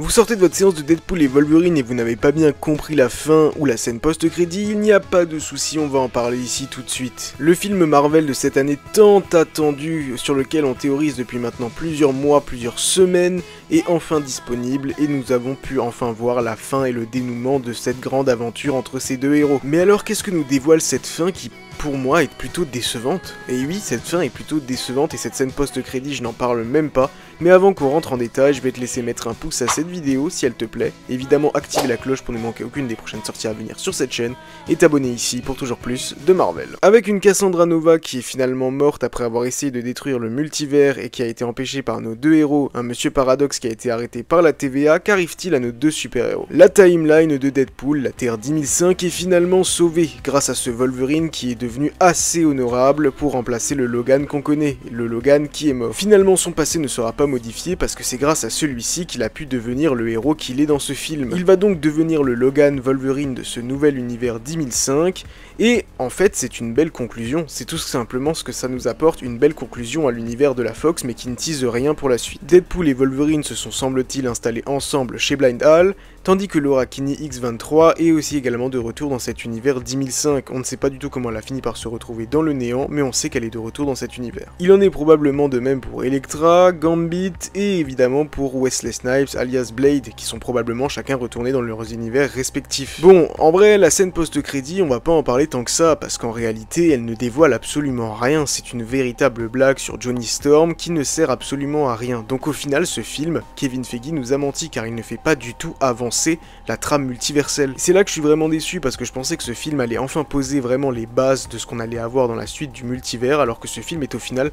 Vous sortez de votre séance de Deadpool et Wolverine et vous n'avez pas bien compris la fin ou la scène post-crédit, il n'y a pas de souci, on va en parler ici tout de suite. Le film Marvel de cette année tant attendu, sur lequel on théorise depuis maintenant plusieurs mois, plusieurs semaines, est enfin disponible et nous avons pu enfin voir la fin et le dénouement de cette grande aventure entre ces deux héros. Mais alors qu'est-ce que nous dévoile cette fin qui pour moi est plutôt décevante? Et oui, cette fin est plutôt décevante et cette scène post-crédit je n'en parle même pas, mais avant qu'on rentre en détail, je vais te laisser mettre un pouce à cette vidéo si elle te plaît, évidemment activer la cloche pour ne manquer aucune des prochaines sorties à venir sur cette chaîne, et t'abonner ici pour toujours plus de Marvel. Avec une Cassandra Nova qui est finalement morte après avoir essayé de détruire le multivers et qui a été empêchée par nos deux héros, un Monsieur Paradoxe qui a été arrêté par la TVA, qu'arrive-t-il à nos deux super-héros? La timeline de Deadpool, la Terre 10005, est finalement sauvée grâce à ce Wolverine qui est devenu assez honorable pour remplacer le Logan qu'on connaît, le Logan qui est mort. Finalement son passé ne sera pas modifié parce que c'est grâce à celui-ci qu'il a pu devenir le héros qu'il est dans ce film. Il va donc devenir le Logan Wolverine de ce nouvel univers 10005 et en fait c'est une belle conclusion, c'est tout simplement ce que ça nous apporte, une belle conclusion à l'univers de la Fox mais qui ne tease rien pour la suite. Deadpool et Wolverine se sont semble-t-il installés ensemble chez Blind Hall, tandis que Laura Kinney X-23 est aussi également de retour dans cet univers 10005. On ne sait pas du tout comment elle a fini par se retrouver dans le néant, mais on sait qu'elle est de retour dans cet univers. Il en est probablement de même pour Elektra, Gambit et évidemment pour Wesley Snipes alias Blade, qui sont probablement chacun retournés dans leurs univers respectifs. Bon, en vrai, la scène post-crédit, on va pas en parler tant que ça, parce qu'en réalité, elle ne dévoile absolument rien. C'est une véritable blague sur Johnny Storm qui ne sert absolument à rien. Donc au final, ce film, Kevin Feige nous a menti car il ne fait pas du tout avancer la trame multiverselle. C'est là que je suis vraiment déçu parce que je pensais que ce film allait enfin poser vraiment les bases de ce qu'on allait avoir dans la suite du multivers, alors que ce film est au final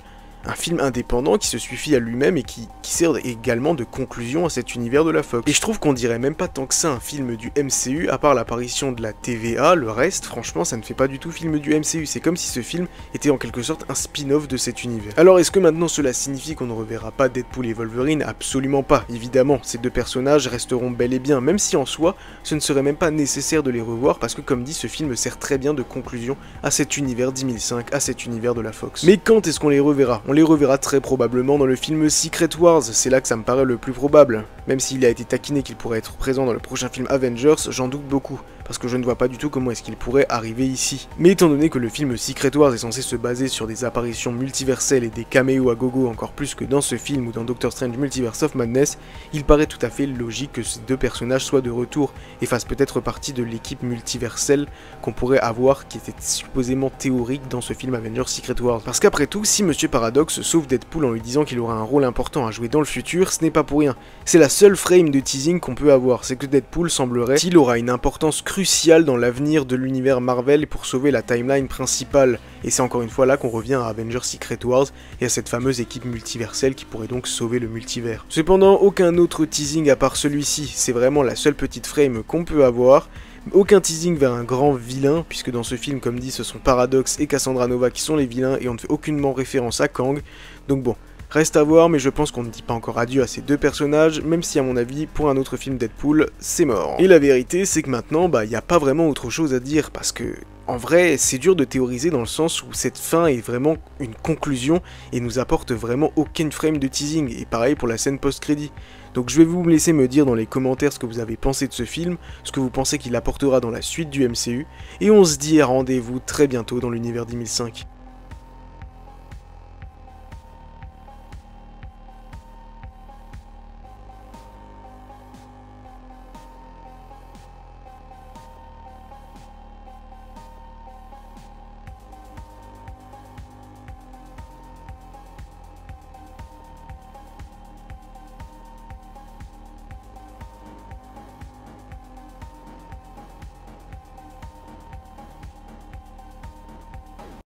un film indépendant qui se suffit à lui-même et qui sert également de conclusion à cet univers de la Fox. Et je trouve qu'on dirait même pas tant que ça un film du MCU, à part l'apparition de la TVA, le reste, franchement, ça ne fait pas du tout film du MCU. C'est comme si ce film était en quelque sorte un spin-off de cet univers. Alors est-ce que maintenant cela signifie qu'on ne reverra pas Deadpool et Wolverine? Absolument pas, évidemment. Ces deux personnages resteront bel et bien, même si en soi, ce ne serait même pas nécessaire de les revoir, parce que comme dit, ce film sert très bien de conclusion à cet univers 10005, à cet univers de la Fox. Mais quand est-ce qu'on les reverra? On les reverra très probablement dans le film Secret Wars, c'est là que ça me paraît le plus probable. Même s'il a été taquiné qu'il pourrait être présent dans le prochain film Avengers, j'en doute beaucoup, parce que je ne vois pas du tout comment est-ce qu'il pourrait arriver ici. Mais étant donné que le film Secret Wars est censé se baser sur des apparitions multiverselles et des caméos à gogo encore plus que dans ce film ou dans Doctor Strange Multiverse of Madness, il paraît tout à fait logique que ces deux personnages soient de retour et fassent peut-être partie de l'équipe multiverselle qu'on pourrait avoir, qui était supposément théorique dans ce film Avengers Secret Wars. Parce qu'après tout, si Monsieur Paradoxe sauve Deadpool en lui disant qu'il aura un rôle important à jouer dans le futur, ce n'est pas pour rien. C'est la seule frame de teasing qu'on peut avoir, c'est que Deadpool semblerait qu'il aura une importance cruciale dans l'avenir de l'univers Marvel pour sauver la timeline principale. Et c'est encore une fois là qu'on revient à Avengers Secret Wars et à cette fameuse équipe multiverselle qui pourrait donc sauver le multivers. Cependant, aucun autre teasing à part celui-ci, c'est vraiment la seule petite frame qu'on peut avoir. Aucun teasing vers un grand vilain, puisque dans ce film, comme dit, ce sont Paradox et Cassandra Nova qui sont les vilains, et on ne fait aucunement référence à Kang, donc bon, reste à voir, mais je pense qu'on ne dit pas encore adieu à ces deux personnages, même si à mon avis, pour un autre film Deadpool, c'est mort. Et la vérité, c'est que maintenant, il n'y a pas vraiment autre chose à dire, parce que en vrai, c'est dur de théoriser dans le sens où cette fin est vraiment une conclusion et nous apporte vraiment aucune frame de teasing, et pareil pour la scène post-crédit. Donc je vais vous laisser me dire dans les commentaires ce que vous avez pensé de ce film, ce que vous pensez qu'il apportera dans la suite du MCU, et on se dit à rendez-vous très bientôt dans l'univers 10005.